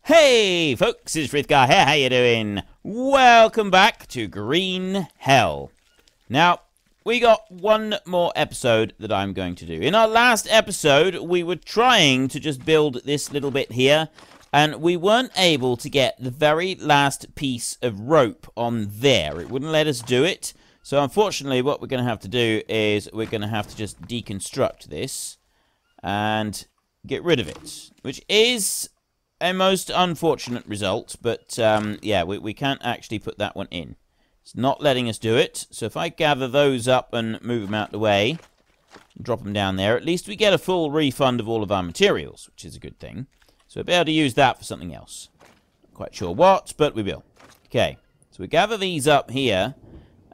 Hey folks, it's Frithgar here, how you doing? Welcome back to Green Hell. Now, we got one more episode that I'm going to do. In our last episode, we were trying to just build this little bit here, and we weren't able to get the very last piece of rope on there. It wouldn't let us do it. So unfortunately, what we're going to have to do is we're going to have to just deconstruct this and get rid of it, which is a most unfortunate result, but yeah, we can't actually put that one in. It's not letting us do it, so if I gather those up and move them out the way, drop them down there, at least we get a full refund of all of our materials, which is a good thing. So we'll be able to use that for something else. Not quite sure what, but we will. Okay, so we gather these up here.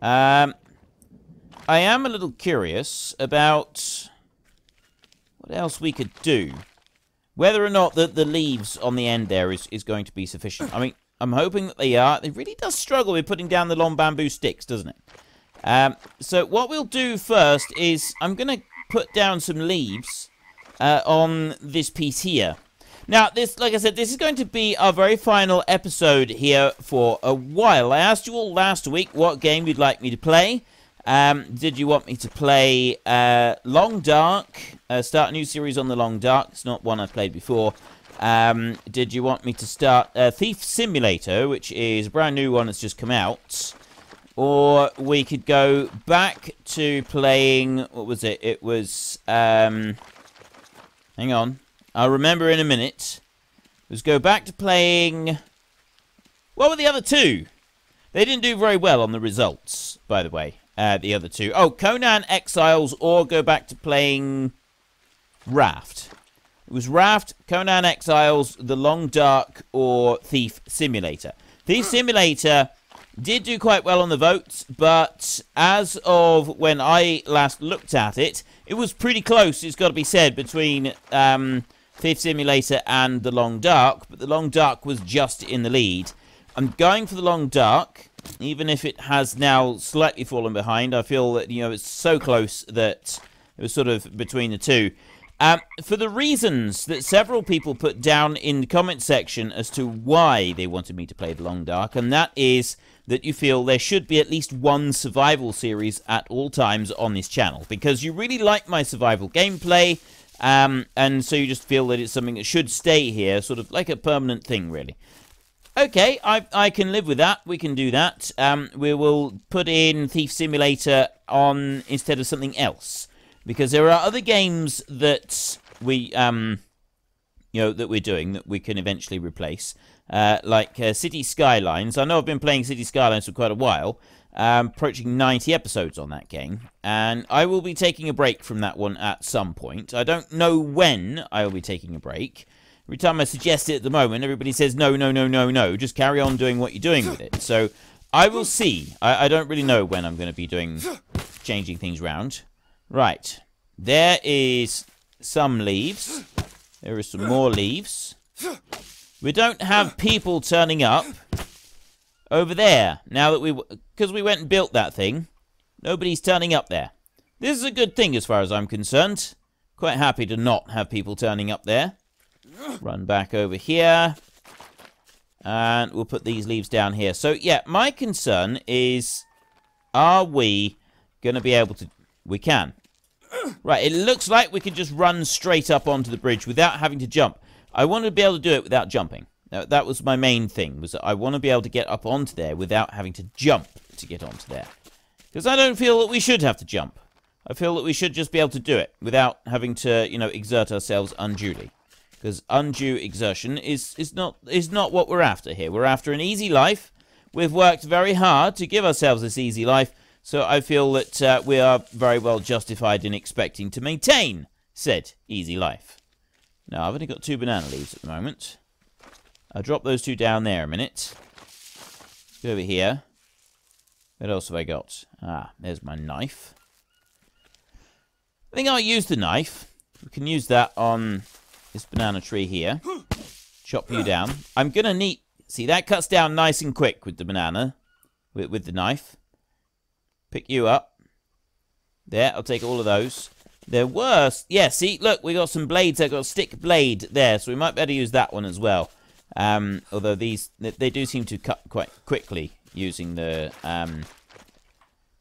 I am a little curious about what else we could do. Whether or not the leaves on the end there is going to be sufficient. I mean, I'm hoping that they are. It really does struggle with putting down the long bamboo sticks, doesn't it? So what we'll do first is I'm going to put down some leaves on this piece here. Now, this, like I said, this is going to be our very final episode here for a while. I asked you all last week what game you'd like me to play. Did you want me to play Long Dark? Start a new series on the Long Dark. It's not one I've played before. Did you want me to start Thief Simulator, which is a brand new one that's just come out? Or we could go back to playing... What was it? It was... hang on. I'll remember in a minute. Let's go back to playing... What were the other two? They didn't do very well on the results, by the way. The other two. Oh, Conan Exiles, or go back to playing Raft. It was Raft, Conan Exiles, The Long Dark, or Thief Simulator. Thief Simulator did do quite well on the votes, but as of when I last looked at it, it was pretty close, it's got to be said, between Thief Simulator and The Long Dark, but The Long Dark was just in the lead. I'm going for The Long Dark. Even if it has now slightly fallen behind, I feel that, you know, it's so close that it was sort of between the two. For the reasons that several people put down in the comment section as to why they wanted me to play The Long Dark, and that is that you feel there should be at least one survival series at all times on this channel, because you really like my survival gameplay, and so you just feel that it's something that should stay here, sort of like a permanent thing, really. Okay, I can live with that. We can do that. We will put in Thief Simulator on instead of something else, because there are other games that we, you know, that we're doing that we can eventually replace, like City Skylines. I know I've been playing City Skylines for quite a while, approaching 90 episodes on that game, and I will be taking a break from that one at some point. I don't know when I will be taking a break. Every time I suggest it at the moment, everybody says, no, no, no, no, no. Just carry on doing what you're doing with it. So, I will see. I don't really know when I'm going to be changing things around. Right. There is some leaves. There is some more leaves. We don't have people turning up over there. Now that because we went and built that thing, nobody's turning up there. This is a good thing as far as I'm concerned. Quite happy to not have people turning up there. Run back over here. And we'll put these leaves down here. So, yeah, my concern is, are we going to be able to... We can. Right, it looks like we can just run straight up onto the bridge without having to jump. I want to be able to do it without jumping. Now, that was my main thing, was that I want to be able to get up onto there without having to jump to get onto there. Because I don't feel that we should have to jump. I feel that we should just be able to do it without having to, you know, exert ourselves unduly. Because undue exertion is not what we're after here. We're after an easy life. We've worked very hard to give ourselves this easy life, so I feel that we are very well justified in expecting to maintain said easy life. Now, I've only got 2 banana leaves at the moment. I'll drop those 2 down there a minute. Let's go over here. What else have I got? Ah, there's my knife. I think I'll use the knife. We can use that on this banana tree here. Chop you down. I'm going to need... See, that cuts down nice and quick with the banana. With the knife. Pick you up. There, I'll take all of those. There were... Yeah, see, look, we got some blades. I got a stick blade there, so we might better use that one as well. Although they do seem to cut quite quickly using the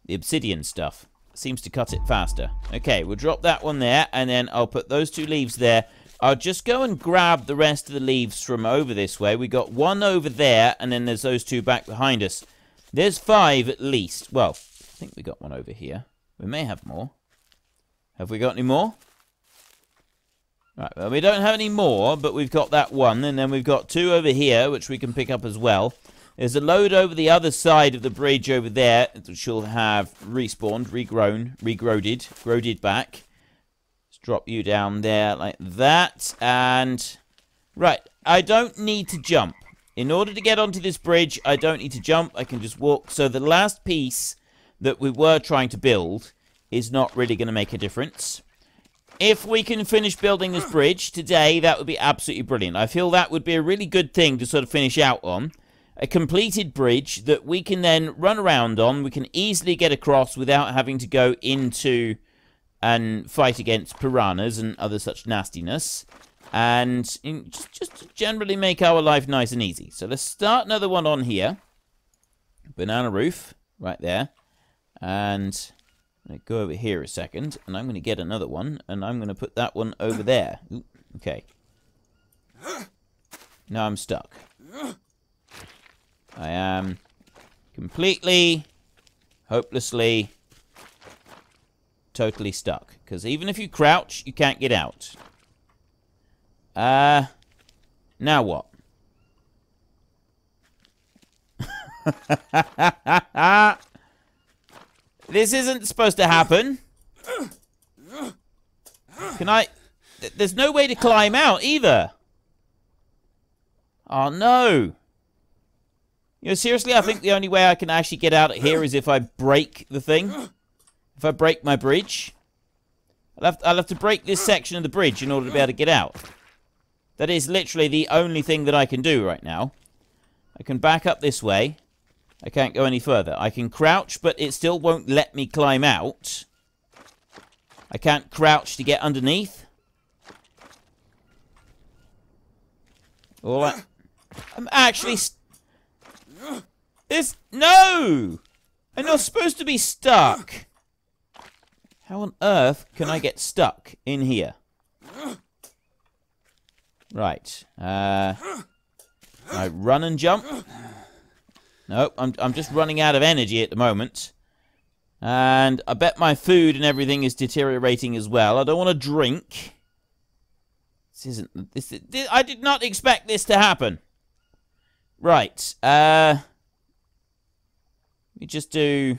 obsidian stuff. Seems to cut it faster. Okay, we'll drop that one there, and then I'll put those 2 leaves there. I'll just go and grab the rest of the leaves from over this way. We got 1 over there, and then there's those 2 back behind us. There's 5 at least. Well, I think we got 1 over here. We may have more. Have we got any more? Right, well, we don't have any more, but we've got that 1, and then we've got 2 over here, which we can pick up as well. There's a load over the other side of the bridge over there, which will have respawned, growed back. Let's drop you down there like that, and... Right, I don't need to jump. In order to get onto this bridge, I don't need to jump, I can just walk. So the last piece that we were trying to build is not really going to make a difference. If we can finish building this bridge today, that would be absolutely brilliant. I feel that would be a really good thing to sort of finish out on. A completed bridge that we can then run around on. We can easily get across without having to go into and fight against piranhas and other such nastiness. And just to generally make our life nice and easy. So let's start another one on here. Banana roof, right there. And I'm going to go over here a second. And I'm going to get another one. And I'm going to put that one over there. Ooh, okay. Now I'm stuck. I am completely, hopelessly, totally stuck. Because even if you crouch, you can't get out. Now what? This isn't supposed to happen. Can I... There's no way to climb out either. Oh no. You know, seriously, I think the only way I can actually get out of here is if I break the thing. If I break my bridge. I'll have to break this section of the bridge in order to be able to get out. That is literally the only thing that I can do right now. I can back up this way. I can't go any further. I can crouch, but it still won't let me climb out. I can't crouch to get underneath. I'm actually... No! I'm not supposed to be stuck. How on earth can I get stuck in here? Right. I run and jump. Nope, I'm just running out of energy at the moment. And I bet my food and everything is deteriorating as well. I don't want to drink. I did not expect this to happen. Right. Let me just do...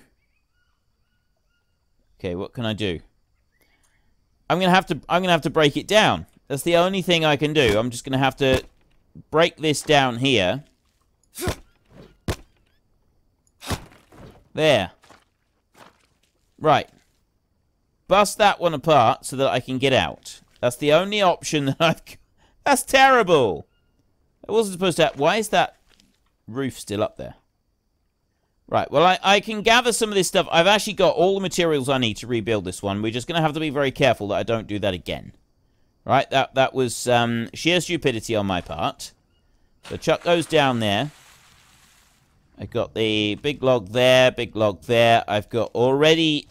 Okay, what can I do? I'm gonna have to break it down. That's the only thing I can do. I'm just gonna have to break this down here. There. Right. Bust that one apart so that I can get out. That's the only option that I've... That's terrible! I wasn't supposed to... Why is that roof still up there? Right, well, I can gather some of this stuff. I've actually got all the materials I need to rebuild this one. We're just going to have to be very careful that I don't do that again. Right, that was sheer stupidity on my part. So chuck those down there. I got the big log there, big log there. I've got already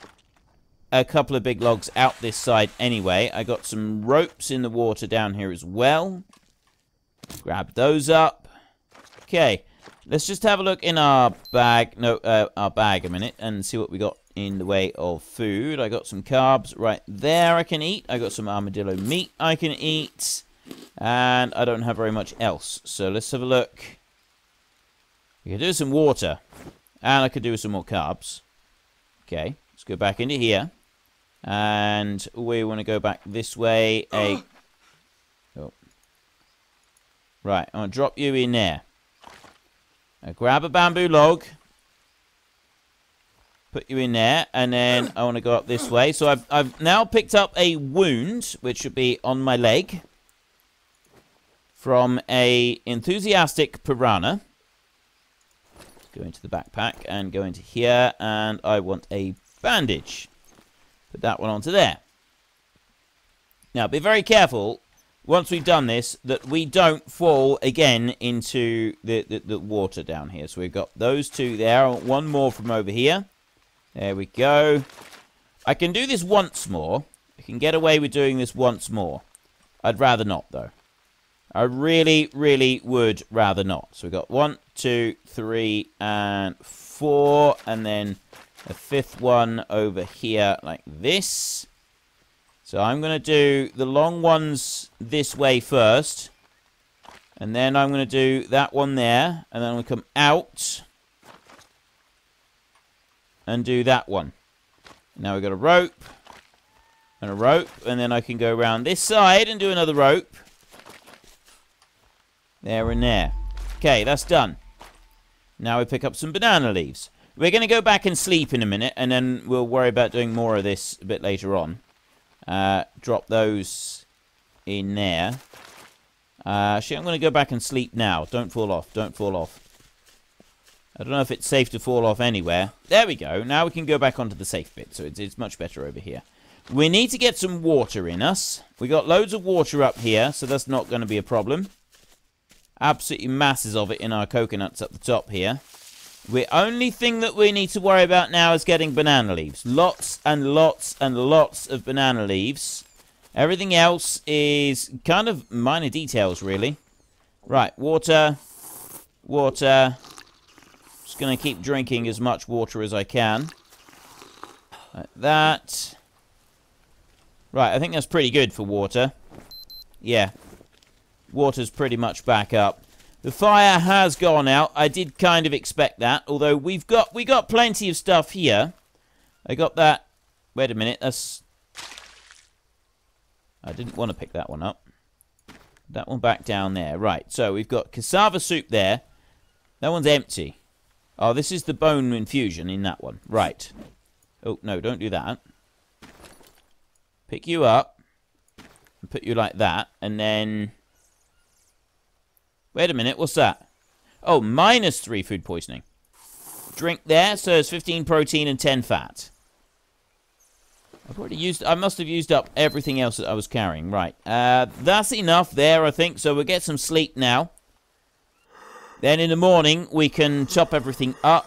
a couple of big logs out this side anyway. I got some ropes in the water down here as well. Grab those up. Okay. Let's just have a look in our bag, our bag a minute, and see what we got in the way of food. I got some carbs right there I can eat. I got some armadillo meat I can eat. And I don't have very much else. So let's have a look. We can do some water. And I could do some more carbs. Okay, let's go back into here. And we want to go back this way. Oh. Right, I'm going to drop you in there. Now grab a bamboo log, put you in there, and then I want to go up this way. So I've now picked up a wound, which should be on my leg, from a enthusiastic piranha. Go into the backpack and go into here, and I want a bandage. Put that one onto there. Now be very careful once we've done this, that we don't fall again into the water down here. So we've got those two there. One more from over here. There we go. I can do this once more. I can get away with doing this once more. I'd rather not, though. I really, really would rather not. So we've got 1, 2, 3, and 4. And then a 5th one over here like this. So I'm going to do the long ones this way first. And then I'm going to do that one there. And then I'm going to come out. And do that one. Now we've got a rope. And a rope. And then I can go around this side and do another rope. There and there. Okay, that's done. Now we pick up some banana leaves. We're going to go back and sleep in a minute. And then we'll worry about doing more of this a bit later on. Drop those in there. Actually, I'm going to go back and sleep now. Don't fall off. Don't fall off. I don't know if it's safe to fall off anywhere. There we go. Now we can go back onto the safe bit. So it's much better over here. We need to get some water in us. We got loads of water up here. So that's not going to be a problem. Absolutely masses of it in our coconuts up the top here. The only thing that we need to worry about now is getting banana leaves. Lots and lots and lots of banana leaves. Everything else is kind of minor details, really. Right, water. Water. Just going to keep drinking as much water as I can. Like that. Right, I think that's pretty good for water. Yeah. Water's pretty much back up. The fire has gone out. I did kind of expect that. Although we got plenty of stuff here. I got that. Wait a minute. That's... I didn't want to pick that one up. That one back down there. Right. So we've got cassava soup there. That one's empty. Oh, this is the bone infusion in that one. Right. Oh, no. Don't do that. Pick you up. And put you like that. And then... Wait a minute, what's that? Oh, -3 food poisoning. Drink there, so it's 15 protein and 10 fat. I've already used... I must have used up everything else that I was carrying. Right, that's enough there, I think. So we'll get some sleep now. Then in the morning, we can chop everything up.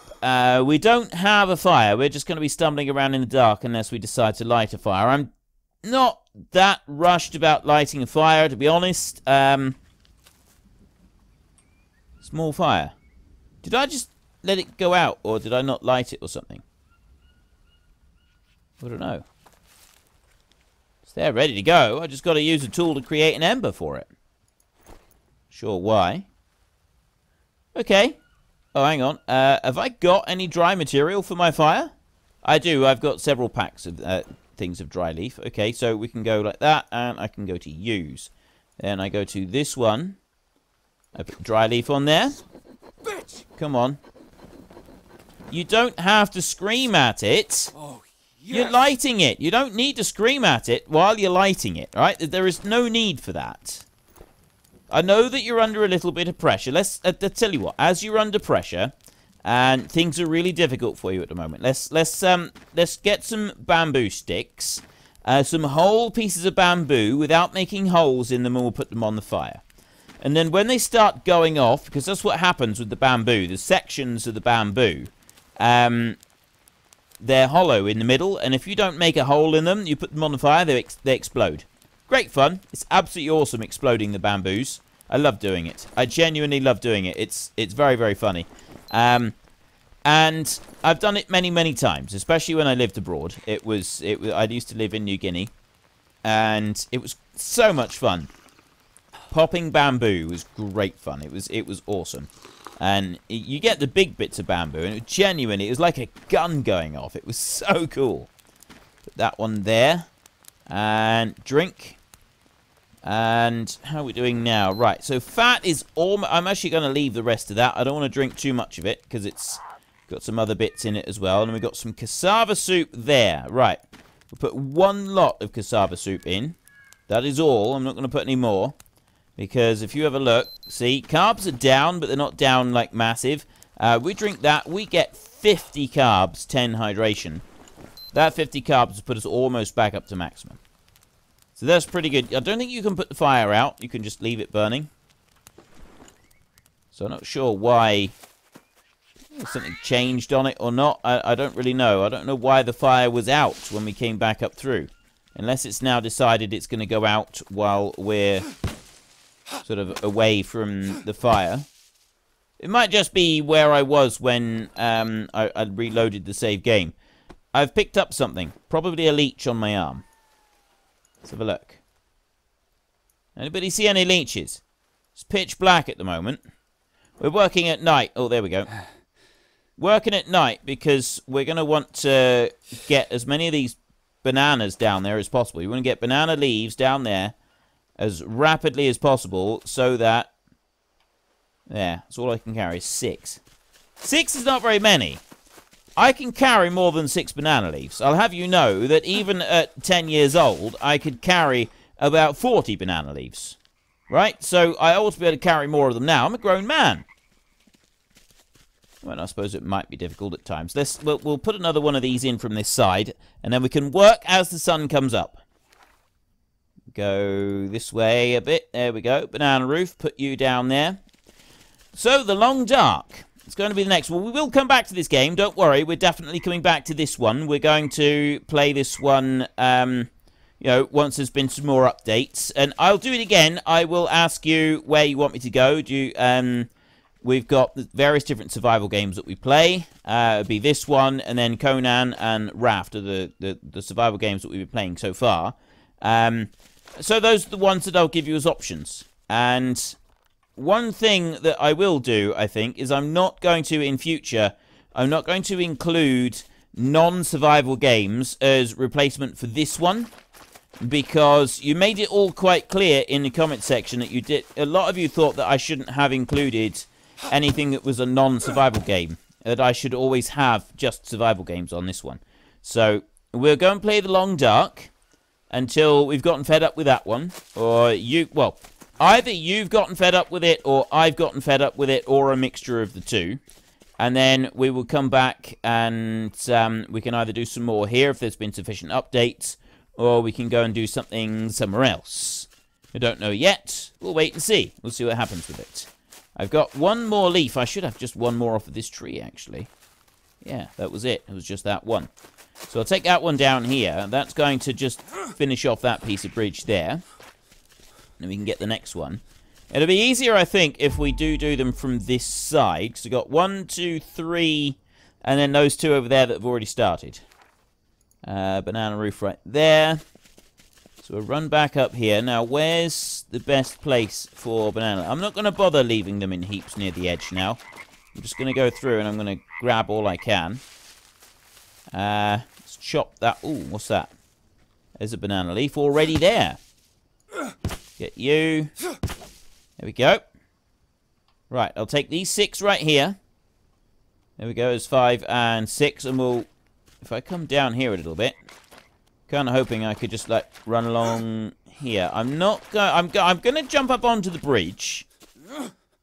We don't have a fire. We're just going to be stumbling around in the dark unless we decide to light a fire. I'm not that rushed about lighting a fire, to be honest. Small fire. Did I just let it go out, or did I not light it or something? I don't know. It's there, ready to go. I just got to use a tool to create an ember for it. Sure, why? Okay. Oh, hang on. Have I got any dry material for my fire? I do. I've got several packs of things of dry leaf. Okay, so we can go like that, and I can go to use. Then I go to this one. I put dry leaf on there. Bitch. Come on. You don't have to scream at it. Oh, yes. You're lighting it. You don't need to scream at it while you're lighting it, right? There is no need for that. I know that you're under a little bit of pressure. Let's tell you what. As you're under pressure, and things are really difficult for you at the moment, let's get some bamboo sticks, some whole pieces of bamboo without making holes in them, and we'll put them on the fire. And then when they start going off, because that's what happens with the bamboo, the sections of the bamboo, they're hollow in the middle, and if you don't make a hole in them, you put them on the fire, they explode. Great fun. It's absolutely awesome exploding the bamboos. I love doing it. I genuinely love doing it. It's very, very funny. And I've done it many, many times, especially when I lived abroad. I used to live in New Guinea, and it was so much fun. Popping bamboo was great fun. It was awesome. And you get the big bits of bamboo, and it was like a gun going off. It was so cool. Put that one there. And drink. And how are we doing now? Right, so fat is almost... I'm actually going to leave the rest of that. I don't want to drink too much of it, because it's got some other bits in it as well. And we've got some cassava soup there. Right, we'll put one lot of cassava soup in. That is all. I'm not going to put any more. Because if you have a look, see, carbs are down, but they're not down like massive. We drink that, we get 50 carbs, 10 hydration. That 50 carbs has put us almost back up to maximum. So that's pretty good. I don't think you can put the fire out. You can just leave it burning. So I'm not sure why something changed on it or not. I don't really know. I don't know why the fire was out when we came back up through. Unless it's now decided it's going to go out while we're sort of away from the fire. It might just be where I was when I reloaded the save game. I've picked up something. Probably a leech on my arm. Let's have a look. Anybody see any leeches? It's pitch black at the moment. We're working at night. Oh, there we go. Working at night because we're going to want to get as many of these bananas down there as possible. You want to get banana leaves down there as rapidly as possible so that... There, that's all I can carry, 6. 6 is not very many. I can carry more than 6 banana leaves. I'll have you know that even at 10 years old, I could carry about 40 banana leaves. Right? So I ought to be able to carry more of them now. I'm a grown man. Well, I suppose it might be difficult at times. We'll put another one of these in from this side, and then we can work as the sun comes up. Go this way a bit. There we go. Banana roof. Put you down there. So, the Long Dark. It's going to be the next one. We will come back to this game. Don't worry. We're definitely coming back to this one. We're going to play this one, you know, once there's been some more updates. And I'll do it again. I will ask you where you want me to go. We've got various different survival games that we play. It'll be this one, and then Conan and Raft are the survival games that we've been playing so far. So those are the ones that I'll give you as options. And one thing that I will do, I think, is I'm not going to include non-survival games as replacement for this one. Because you made it all quite clear in the comment section that you did. A lot of you thought that I shouldn't have included anything that was a non-survival game. That I should always have just survival games on this one. So, we'll go and play The Long Dark until we've gotten fed up with that one. Or well, either you've gotten fed up with it, or I've gotten fed up with it, or a mixture of the two. And then we will come back and we can either do some more here if there's been sufficient updates, or we can go and do something somewhere else. I don't know yet. We'll wait and see. We'll see what happens with it. I've got one more leaf. I should have just one more off of this tree, actually. Yeah, that was it. It was just that one. So I'll take that one down here. That's going to just finish off that piece of bridge there. And we can get the next one. It'll be easier, I think, if we do them from this side. Because we've got 1, 2, 3, and then those two over there that have already started. Banana roof right there. So we'll run back up here. Now, where's the best place for banana? I'm not going to bother leaving them in heaps near the edge now. I'm just going to go through and I'm going to grab all I can. Let's chop that. Ooh, what's that? There's a banana leaf already there. Get you. There we go. Right, I'll take these 6 right here. There we go, there's 5 and 6. And we'll, if I come down here a little bit, kind of hoping I could just, like, run along here. I'm going to jump up onto the bridge,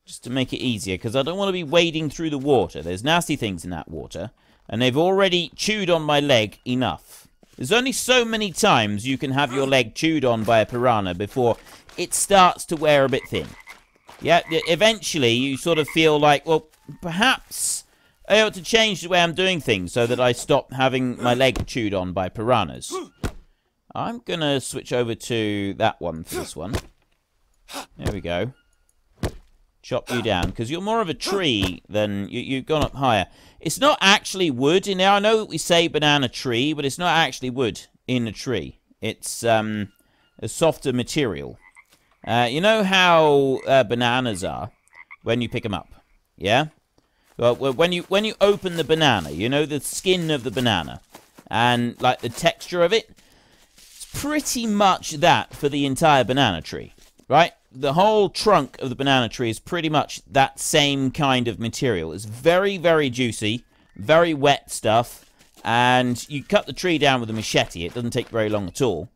just to make it easier, because I don't want to be wading through the water. There's nasty things in that water, and they've already chewed on my leg enough. There's only so many times you can have your leg chewed on by a piranha before it starts to wear a bit thin. Yeah, eventually you sort of feel like, well, perhaps I ought to change the way I'm doing things so that I stop having my leg chewed on by piranhas. I'm going to switch over to that one for this one. There we go. Chop you down, because you're more of a tree than... You've gone up higher. It's not actually wood in there. I know that we say banana tree, but it's not actually wood in a tree. It's a softer material. You know how bananas are when you pick them up? Yeah? Well, when you open the banana, you know the skin of the banana and like the texture of it. It's pretty much that for the entire banana tree, right? The whole trunk of the banana tree is pretty much that same kind of material. It's very, very juicy, very wet stuff, and you cut the tree down with a machete. It doesn't take very long at all.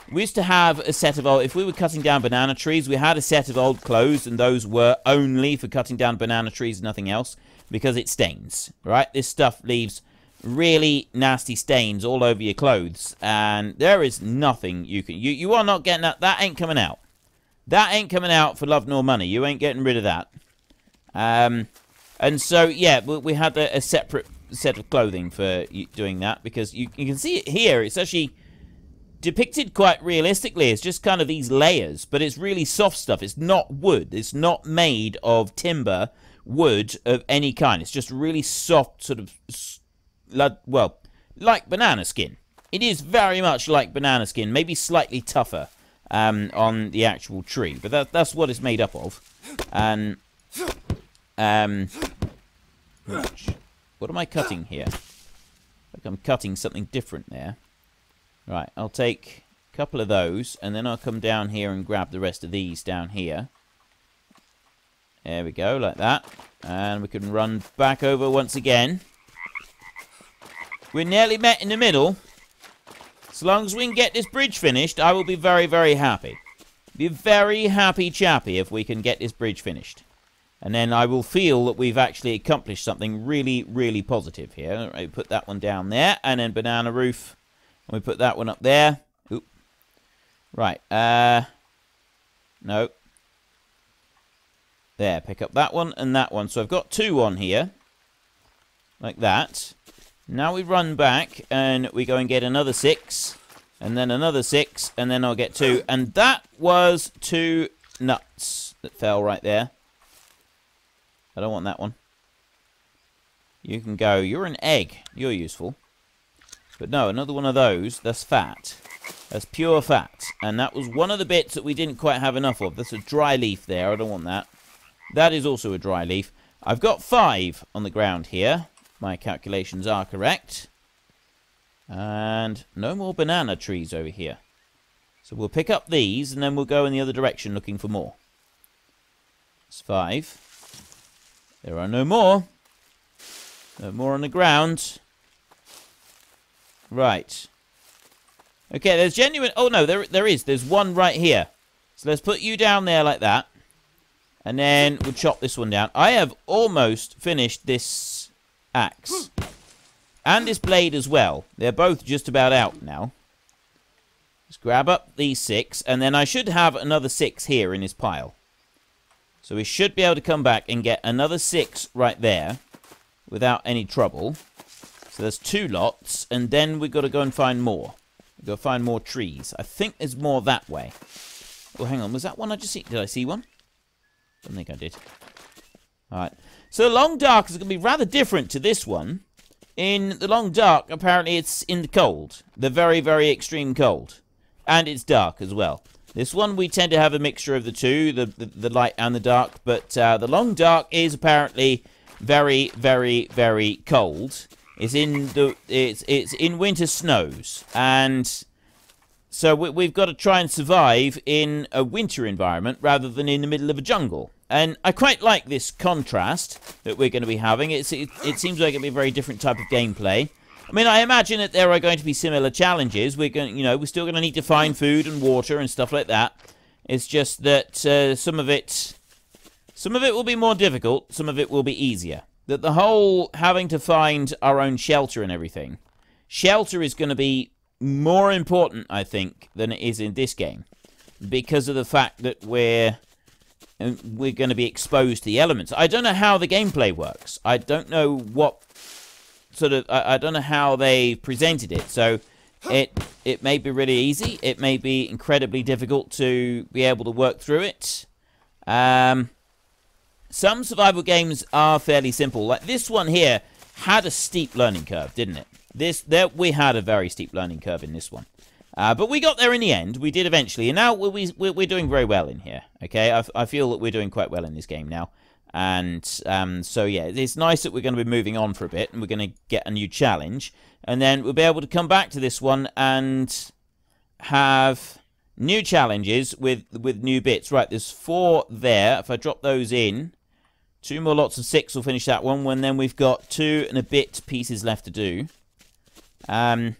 We used to have a set of old... If we were cutting down banana trees, we had a set of old clothes, and those were only for cutting down banana trees, nothing else, because it stains, right? This stuff leaves really nasty stains all over your clothes, and there is nothing you can... You are not getting that. That ain't coming out. That ain't coming out for love nor money. You ain't getting rid of that. And so, yeah, we had a separate set of clothing for doing that, because you can see it here. It's actually depicted quite realistically. It's just kind of these layers, but it's really soft stuff. It's not wood. It's not made of timber, wood of any kind. It's just really soft, sort of, well, like banana skin. It is very much like banana skin, maybe slightly tougher on the actual tree, but that's what it's made up of. And what am I cutting here? Like I'm cutting something different there. Right, I'll take a couple of those, and then I'll come down here and grab the rest of these down here. There we go, like that. And we can run back over once again. We're nearly met in the middle. As long as we can get this bridge finished, I will be very, very happy. Be very happy chappy if we can get this bridge finished. And then I will feel that we've actually accomplished something really, really positive here. Right, put that one down there, and then banana roof. And we put that one up there. Oop. Right, no. There, pick up that one and that one. So I've got two on here. Like that. Now we run back, and we go and get another 6. And then another 6, and then I'll get 2. And that was 2 nuts that fell right there. I don't want that one. You can go. You're an egg. You're useful. But no, another one of those. That's fat. That's pure fat. And that was one of the bits that we didn't quite have enough of. That's a dry leaf there. I don't want that. That is also a dry leaf. I've got 5 on the ground here. My calculations are correct. And no more banana trees over here. So we'll pick up these, and then we'll go in the other direction looking for more. It's 5. There are no more. No more on the ground. Right. Okay, there's genuine... Oh, no, there is. There's one right here. So let's put you down there like that. And then we'll chop this one down. I have almost finished this axe. And this blade as well. They're both just about out now. Let's grab up these 6. And then I should have another 6 here in this pile. So we should be able to come back and get another 6 right there. Without any trouble. So there's 2 lots. And then we've got to go and find more. We've got to find more trees. I think there's more that way. Oh, hang on. Was that one I just see? Did I see one? I don't think I did. Alright. So the Long Dark is going to be rather different to this one. In the Long Dark, apparently it's in the cold. The very, very extreme cold. And it's dark as well. This one, we tend to have a mixture of the two. The light and the dark. But the Long Dark is apparently very, very, very cold. It's in winter snows. And... so we've got to try and survive in a winter environment rather than in the middle of a jungle. And I quite like this contrast that we're going to be having. It seems like it'll be a very different type of gameplay. I mean, I imagine that there are going to be similar challenges. We're still going to need to find food and water and stuff like that. It's just that some of it will be more difficult. Some of it will be easier. That the whole having to find our own shelter and everything. Shelter is going to be more important, I think, than it is in this game, because of the fact that we're going to be exposed to the elements. I don't know how the gameplay works. I don't know what sort of... I don't know how they presented it. So it may be really easy. It may be incredibly difficult to be able to work through it. Some survival games are fairly simple. Like this one here had a steep learning curve, didn't it? We had a very steep learning curve in this one. But we got there in the end. We did eventually. And now we're doing very well in here. Okay, I feel that we're doing quite well in this game now. And so, yeah, it's nice that we're going to be moving on for a bit. And we're going to get a new challenge. And then we'll be able to come back to this one and have new challenges with new bits. Right, there's 4 there. If I drop those in, 2 more lots of 6 will finish that one. And then we've got 2 and a bit pieces left to do. I'm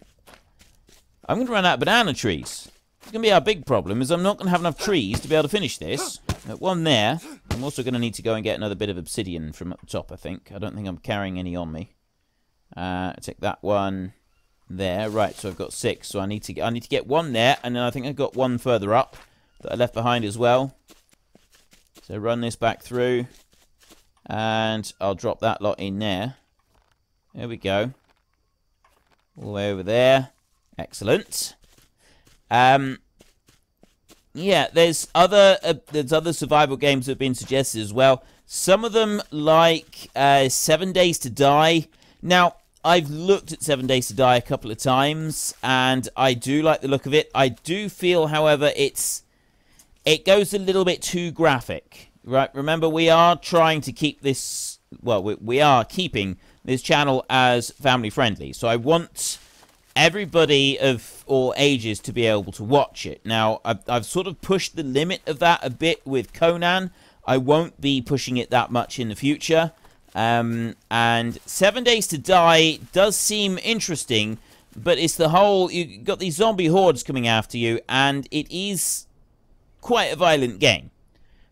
going to run out of banana trees. It's going to be our big problem, is I'm not going to have enough trees to be able to finish this. One there. I'm also going to need to go and get another bit of obsidian from up the top, I think. I don't think I'm carrying any on me. Take that one there. Right, so I've got 6. So I need to get one there, and then I think I've got one further up that I left behind as well. So run this back through, and I'll drop that lot in there. There we go. All the way over there. Excellent. Yeah, there's other survival games that have been suggested as well. Some of them, like 7 Days to Die. Now, I've looked at 7 Days to Die a couple of times, and I do like the look of it. I do feel, however, it goes a little bit too graphic. Right? Remember, we are trying to keep this... Well, we are keeping this channel as family friendly. So I want everybody of all ages to be able to watch it. Now, I've sort of pushed the limit of that a bit with Conan. I won't be pushing it that much in the future. And 7 Days to Die does seem interesting, but it's the whole... You've got these zombie hordes coming after you, and it is quite a violent game.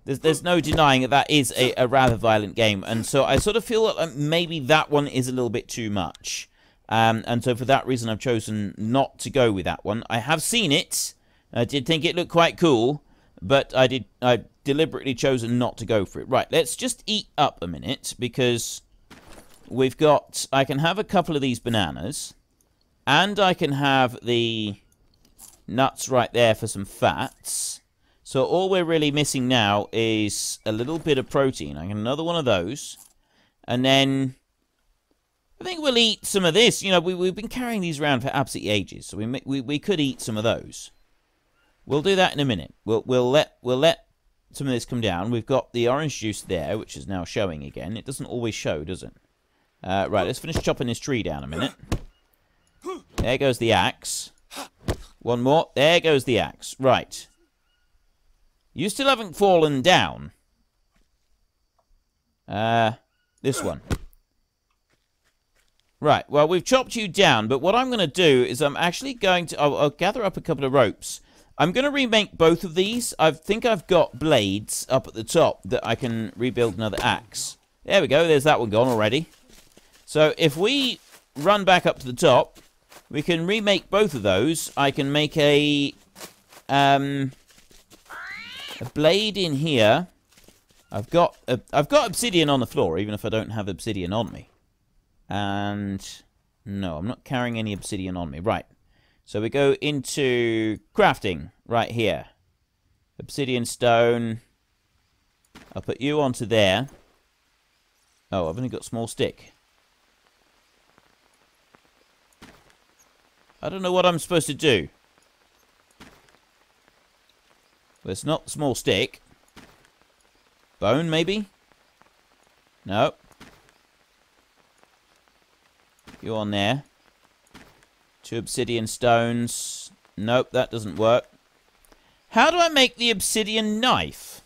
There's no denying that is a rather violent game, and so I sort of feel like maybe that one is a little bit too much. And so for that reason, I've chosen not to go with that one. I have seen it. I did think it looked quite cool, but I deliberately chosen not to go for it. Right, let's just eat up a minute, because we've got... I can have a couple of these bananas, and I can have the nuts right there for some fats. So all we're really missing now is a little bit of protein. I get another one of those, and then... I think we'll eat some of this. You know, we've been carrying these around for absolutely ages, so we could eat some of those. We'll do that in a minute. We'll let some of this come down. We've got the orange juice there, which is now showing again. It doesn't always show, does it? Right, let's finish chopping this tree down a minute. There goes the axe. One more. There goes the axe. Right. You still haven't fallen down. This one. Right, well, we've chopped you down, but what I'm going to do is I'm actually going to... I'll gather up a couple of ropes. I'm going to remake both of these. I think I've got blades up at the top that I can rebuild another axe. There we go, there's that one gone already. So if we run back up to the top, we can remake both of those. I can make a blade in here. I've got obsidian on the floor, even if I don't have obsidian on me. And no, I'm not carrying any obsidian on me. Right. So we go into crafting right here. Obsidian stone. I'll put you onto there. Oh, I've only got small stick. I don't know what I'm supposed to do. Well, it's not small stick. Bone, maybe? No. You on there. 2 obsidian stones. Nope, that doesn't work. How do I make the obsidian knife?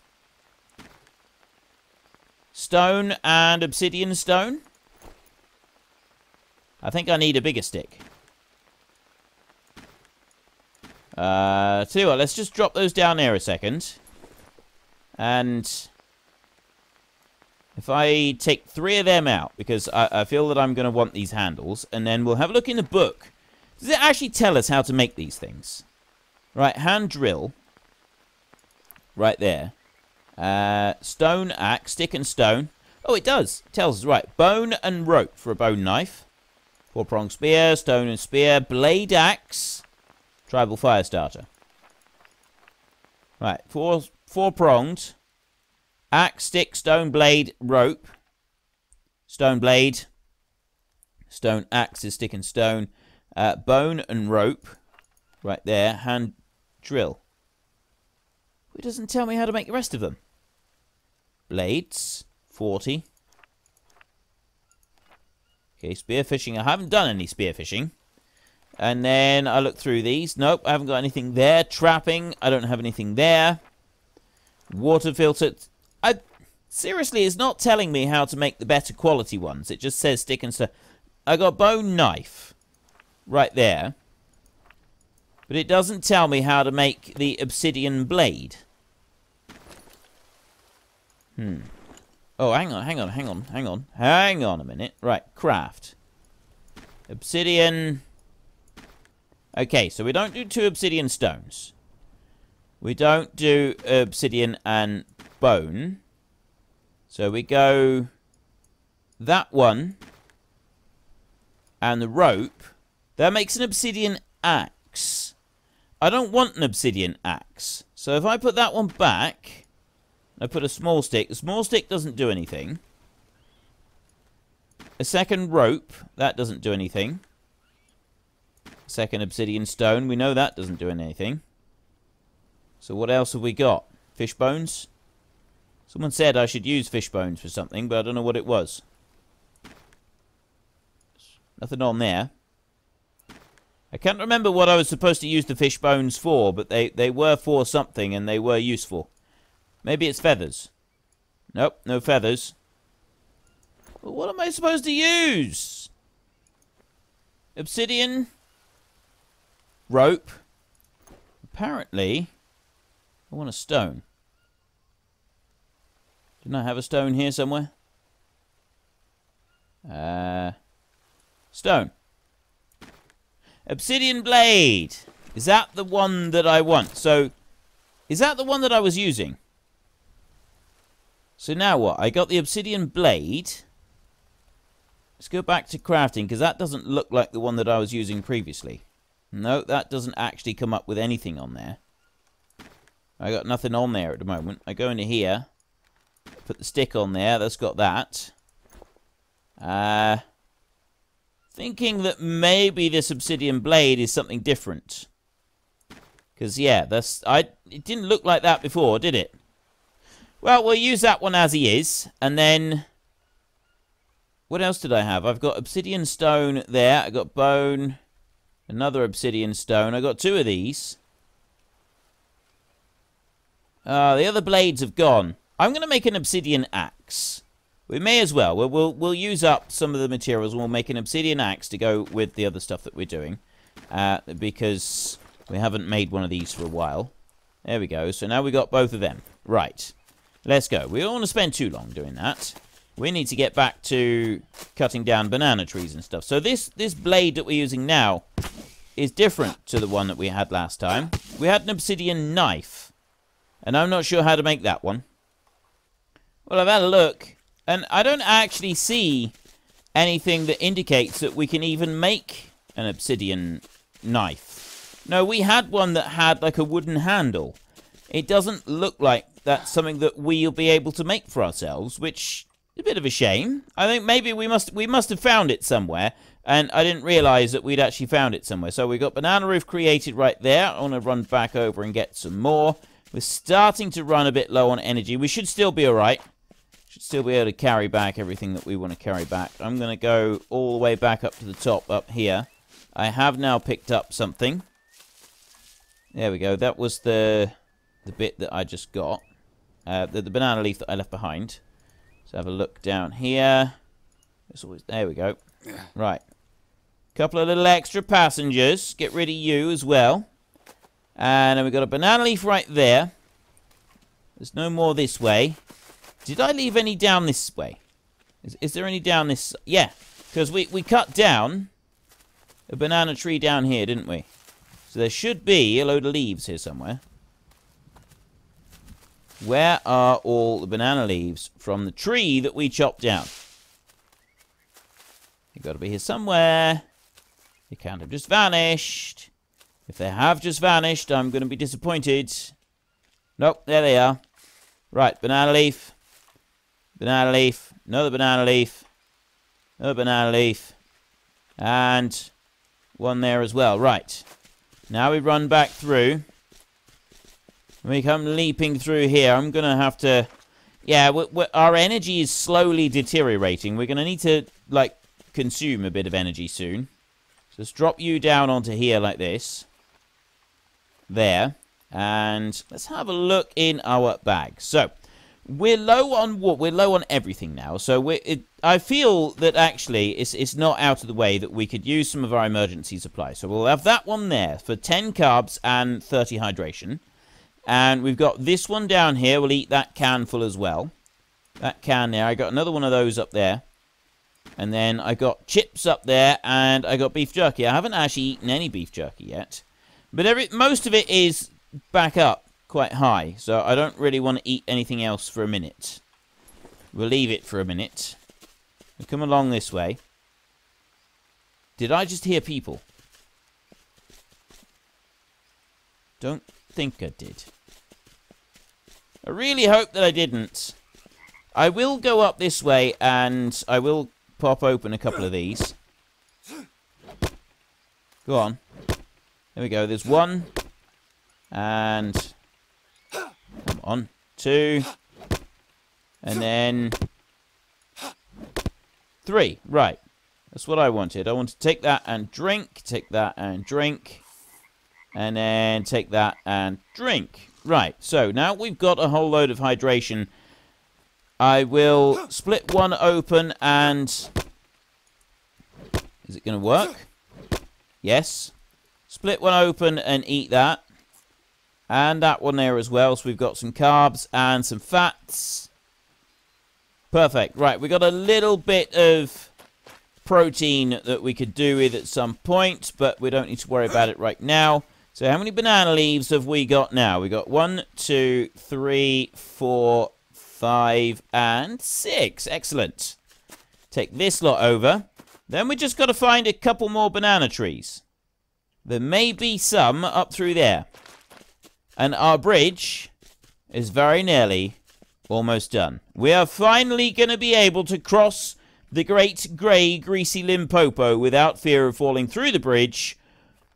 Stone and obsidian stone? I think I need a bigger stick. Tell you what, let's just drop those down there a second. And if I take 3 of them out, because I feel that I'm going to want these handles, and then we'll have a look in the book. Does it actually tell us how to make these things? Right, hand drill. Right there. Stone axe, stick and stone. Oh, it does. It tells us, right. Bone and rope for a bone knife. 4-pronged spear, stone and spear. Blade axe. Tribal fire starter. Right, 4-pronged. Axe, stick, stone, blade, rope. Stone blade. Stone axe is stick and stone. Bone and rope. Right there. Hand drill. It doesn't tell me how to make the rest of them. Blades. 40. Okay, spearfishing. I haven't done any spearfishing. And then I look through these. Nope, I haven't got anything there. Trapping. I don't have anything there. Water filter. Seriously, it's not telling me how to make the better quality ones. It just says stick and stone. I got bone knife. Right there. But it doesn't tell me how to make the obsidian blade. Oh, hang on a minute. Right, craft. Obsidian. Okay, so we don't do 2 obsidian stones. We don't do obsidian and bone. So we go that one and the rope. That makes an obsidian axe. I don't want an obsidian axe. So if I put that one back, I put a small stick. The small stick doesn't do anything. A second rope, that doesn't do anything. Second obsidian stone, we know that doesn't do anything. So what else have we got? Fish bones? Someone said I should use fish bones for something, but I don't know what it was. Nothing on there. I can't remember what I was supposed to use the fish bones for, but they were for something and they were useful. Maybe it's feathers. Nope, no feathers. Well, what am I supposed to use? Obsidian. Rope. Apparently, I want a stone. Didn't I have a stone here somewhere? Stone. Obsidian blade. Is that the one that I want? So, is that the one that I was using? So now what? I got the obsidian blade. Let's go back to crafting, because that doesn't look like the one that I was using previously. No, that doesn't actually come up with anything on there. I got nothing on there at the moment. I go into here. Put the stick on there. That's got that. Thinking that maybe this obsidian blade is something different. Because, yeah, it didn't look like that before, did it? Well, we'll use that one as he is. And then, what else did I have? I've got obsidian stone there. I got bone. Another obsidian stone. I got 2 of these. The other blades have gone. I'm going to make an obsidian axe. We may as well. We'll use up some of the materials and we'll make an obsidian axe to go with the other stuff that we're doing. Because we haven't made one of these for a while. There we go. So now we got both of them. Right. Let's go. We don't want to spend too long doing that. We need to get back to cutting down banana trees and stuff. So this blade that we're using now is different to the one that we had last time. We had an obsidian knife. And I'm not sure how to make that one. Well, I've had a look. And I don't actually see anything that indicates that we can even make an obsidian knife. No, we had one that had like a wooden handle. It doesn't look like that's something that we'll be able to make for ourselves, which is a bit of a shame. I think maybe we must have found it somewhere, and I didn't realise that we'd actually found it somewhere. So we got banana roof created right there. I want to run back over and get some more. We're starting to run a bit low on energy. We should still be alright. Should still be able to carry back everything that we want to carry back. I'm going to go all the way back up to the top up here. I have now picked up something. There we go. That was the bit that I just got. The banana leaf that I left behind. So have a look down here. There we go. Right. Couple of little extra passengers. Get rid of you as well. And then we've got a banana leaf right there. There's no more this way. Did I leave any down this way? Is there any down this... Yeah, because we cut down a banana tree down here, didn't we? So there should be a load of leaves here somewhere. Where are all the banana leaves from the tree that we chopped down? They've got to be here somewhere. They can't have just vanished. If they have just vanished, I'm going to be disappointed. Nope, there they are. Right, banana leaf. Banana leaf. Another banana leaf. Another banana leaf. And one there as well. Right. Now we run back through. We come leaping through here. I'm going to have to... Yeah, our energy is slowly deteriorating. We're going to need to, like, consume a bit of energy soon. So let's drop you down onto here like this. There. And let's have a look in our bag. So, we're low on wood. We're low on everything now. So, I feel that actually it's not out of the way that we could use some of our emergency supplies. So, we'll have that one there for 10 carbs and 30 hydration. And we've got this one down here. We'll eat that can full as well. That can there. I got another one of those up there. And then I got chips up there, and I got beef jerky. I haven't actually eaten any beef jerky yet. But most of it is back up quite high, so I don't really want to eat anything else for a minute. We'll leave it for a minute. We'll come along this way. Did I just hear people? Don't think I did. I really hope that I didn't. I will go up this way, and I will pop open a couple of these. Go on. There we go. There's one. And... come on. Two. And then... three. Right. That's what I wanted. I want to take that and drink. Take that and drink. And then take that and drink. Right. So, now we've got a whole load of hydration. I will split one open and... is it going to work? Yes. Split one open and eat that. And that one there as well. So we've got some carbs and some fats. Perfect. Right, we got a little bit of protein that we could do with at some point, but we don't need to worry about it right now. So how many banana leaves have we got now? We got 1, 2, 3, 4, 5, and 6. Excellent. Take this lot over. Then we just got to find a couple more banana trees. There may be some up through there. And our bridge is very nearly almost done. We are finally going to be able to cross the great grey Greasy Limpopo without fear of falling through the bridge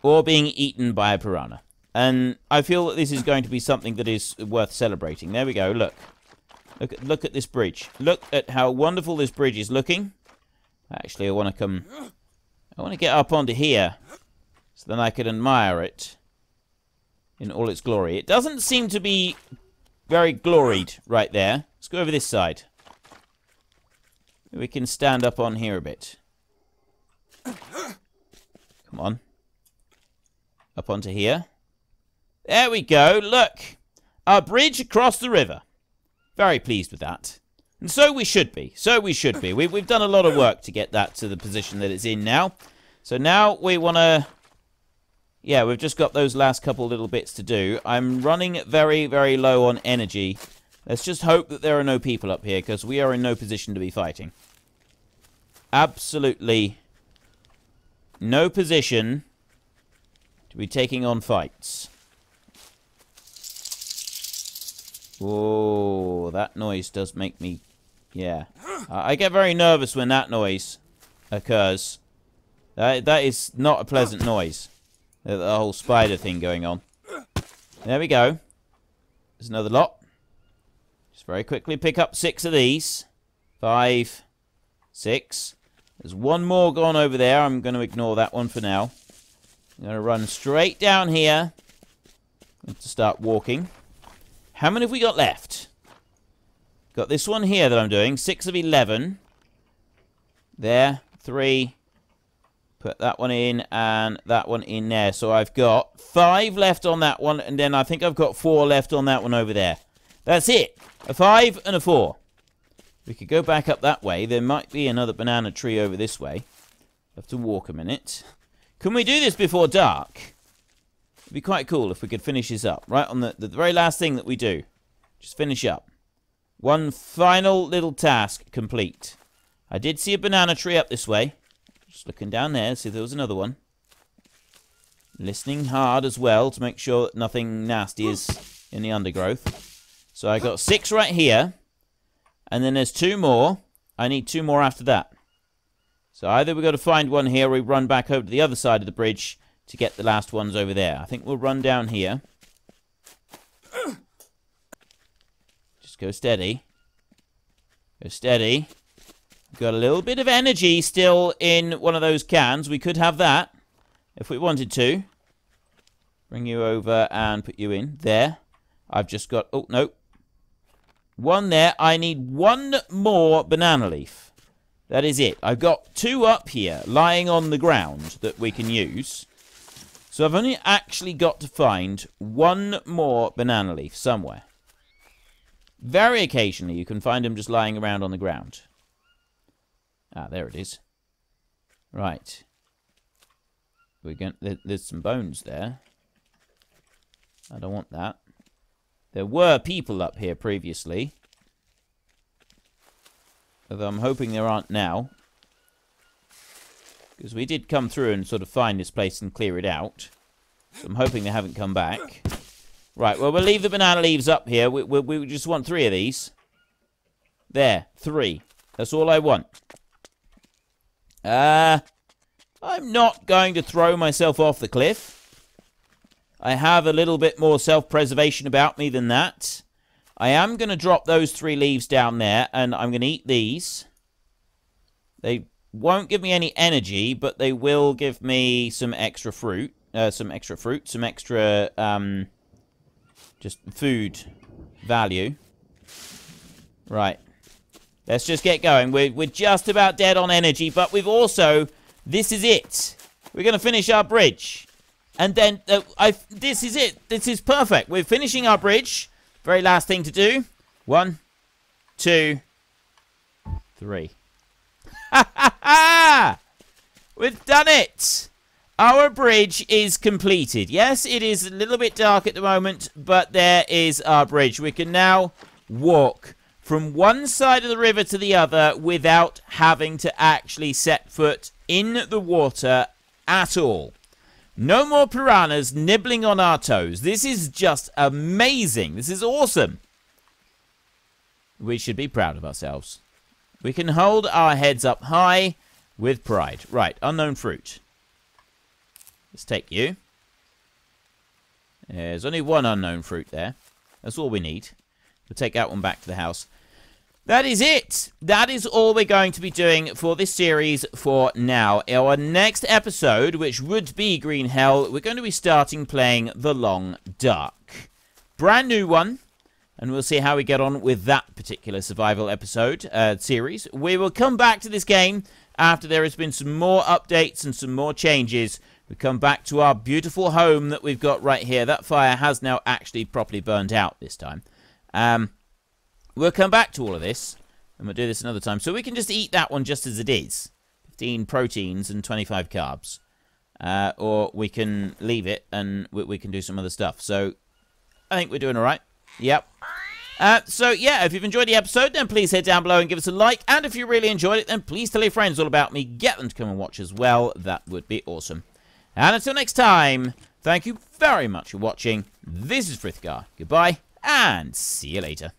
or being eaten by a piranha. And I feel that this is going to be something that is worth celebrating. There we go, look. Look at this bridge. Look at how wonderful this bridge is looking. Actually, I want to get up onto here so then I can admire it in all its glory. It doesn't seem to be very gloried right there. Let's go over this side. We can stand up on here a bit. Come on. Up onto here. There we go. Look. Our bridge across the river. Very pleased with that. And so we should be. So we should be. We've done a lot of work to get that to the position that it's in now. So now we want to... yeah, we've just got those last couple little bits to do. I'm running very, very low on energy. Let's just hope that there are no people up here, because we are in no position to be fighting. Absolutely no position to be taking on fights. Oh, that noise does make me... yeah. I get very nervous when that noise occurs. That is not a pleasant noise. The whole spider thing going on. There we go. There's another lot. Just very quickly pick up 6 of these. 5, 6. There's one more gone over there. I'm going to ignore that one for now. I'm going to run straight down here. I'm going to start walking. How many have we got left? Got this one here that I'm doing. 6 of 11. There. 3. Put that one in and that one in there. So I've got 5 left on that one. And then I think I've got 4 left on that one over there. That's it. A 5 and a 4. We could go back up that way. There might be another banana tree over this way. Have to walk a minute. Can we do this before dark? It'd be quite cool if we could finish this up. Right on the very last thing that we do. Just finish up. One final little task complete. I did see a banana tree up this way. Just looking down there, see if there was another one. Listening hard as well to make sure that nothing nasty is in the undergrowth. So I got 6 right here. And then there's 2 more. I need 2 more after that. So either we've got to find one here or we run back over to the other side of the bridge to get the last ones over there. I think we'll run down here. Just go steady. Go steady. Got a little bit of energy still in one of those cans. We could have that if we wanted to. Bring you over and put you in. There. I've just got... oh, no. 1 there. I need 1 more banana leaf. That is it. I've got 2 up here lying on the ground that we can use. So I've only actually got to find 1 more banana leaf somewhere. Very occasionally you can find them just lying around on the ground. Ah, there it is. Right. There's some bones there. I don't want that. There were people up here previously. Although I'm hoping there aren't now. Because we did come through and sort of find this place and clear it out. So I'm hoping they haven't come back. Right, well, we'll leave the banana leaves up here. We just want 3 of these. There, 3. That's all I want. I'm not going to throw myself off the cliff. I have a little bit more self-preservation about me than that. I am going to drop those 3 leaves down there, and I'm going to eat these. They won't give me any energy, but they will give me some extra fruit. Some extra, just food value. Right. Let's just get going. We're just about dead on energy, but we've also... This is it. We're going to finish our bridge. And then, this is it. This is perfect. We're finishing our bridge. Very last thing to do. 1, 2, 3. Ha ha ha! We've done it! Our bridge is completed. Yes, it is a little bit dark at the moment, but there is our bridge. We can now walk from one side of the river to the other without having to actually set foot in the water at all. No more piranhas nibbling on our toes. This is just amazing. This is awesome. We should be proud of ourselves. We can hold our heads up high with pride. Right, unknown fruit. Let's take you. There's only 1 unknown fruit there. That's all we need. We'll take that one back to the house. That is it. That is all we're going to be doing for this series for now. Our next episode, which would be Green Hell, we're going to be starting playing The Long Dark. Brand new one. And we'll see how we get on with that particular survival episode, series. We will come back to this game after there has been some more updates and some more changes. We come back to our beautiful home that we've got right here. That fire has now actually properly burned out this time. We'll come back to all of this, and we'll do this another time. So we can just eat that one just as it is. 15 proteins and 25 carbs. Or we can leave it, and we can do some other stuff. So I think we're doing all right. Yep. So, yeah, if you've enjoyed the episode, then please head down below and give us a like. And if you really enjoyed it, then please tell your friends all about me. Get them to come and watch as well. That would be awesome. And until next time, thank you very much for watching. This is Frithgar. Goodbye, and see you later.